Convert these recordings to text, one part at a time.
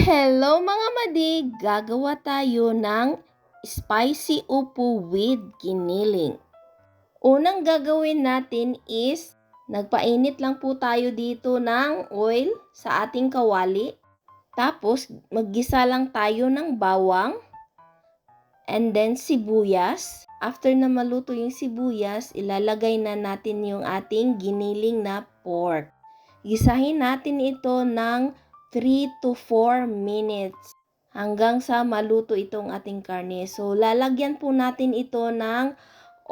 Hello mga madi! Gagawa tayo ng spicy upo with giniling. Unang gagawin natin is, nagpainit lang po tayo dito ng oil sa ating kawali. Tapos, maggisa lang tayo ng bawang and then sibuyas. After na maluto yung sibuyas, ilalagay na natin yung ating giniling na pork. Gisahin natin ito ng 3 to 4 minutes hanggang sa maluto itong ating karne. So, lalagyan po natin ito ng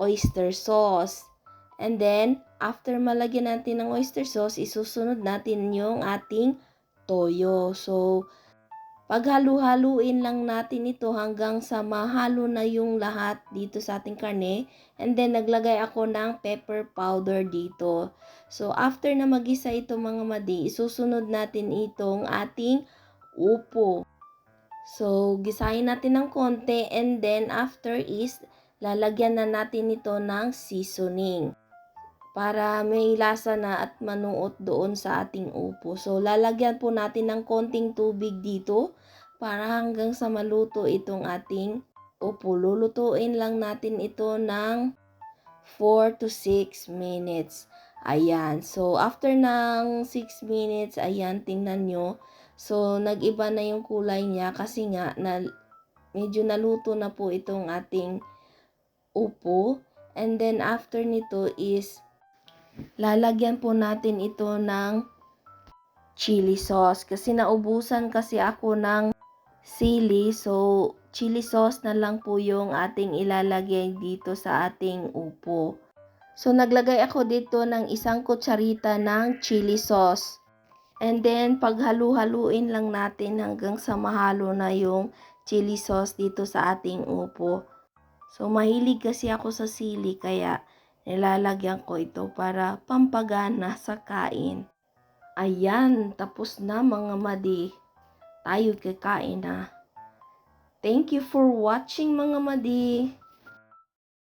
oyster sauce. And then, after malagyan natin ng oyster sauce, isusunod natin yung ating toyo. So, paghalu-haluin lang natin ito hanggang sa mahalo na yung lahat dito sa ating karne. And then, naglagay ako ng pepper powder dito. So, after na magisa ito mga madi, isusunod natin itong ating upo. So, gisahin natin ng konti and then after is, lalagyan na natin ito ng seasoning para may lasa na at manuot doon sa ating upo. So, lalagyan po natin ng konting tubig dito para hanggang sa maluto itong ating upo. Lulutuin lang natin ito ng 4 to 6 minutes. Ayan. So, after ng 6 minutes, ayan, tingnan nyo. So, nag-iba na yung kulay niya kasi nga medyo naluto na po itong ating upo. And then, after nito is lalagyan po natin ito ng chili sauce kasi naubusan kasi ako ng sili. So, chili sauce na lang po yung ating ilalagay dito sa ating upo. So, naglagay ako dito ng 1 kutsarita ng chili sauce. And then, paghalu-haluin lang natin hanggang sa mahalo na yung chili sauce dito sa ating upo. So, mahilig kasi ako sa sili kaya nilalagyan ko ito para pampagana sa kain. Ayan, tapos na mga madi. Tayo kakain na. Thank you for watching mga madi.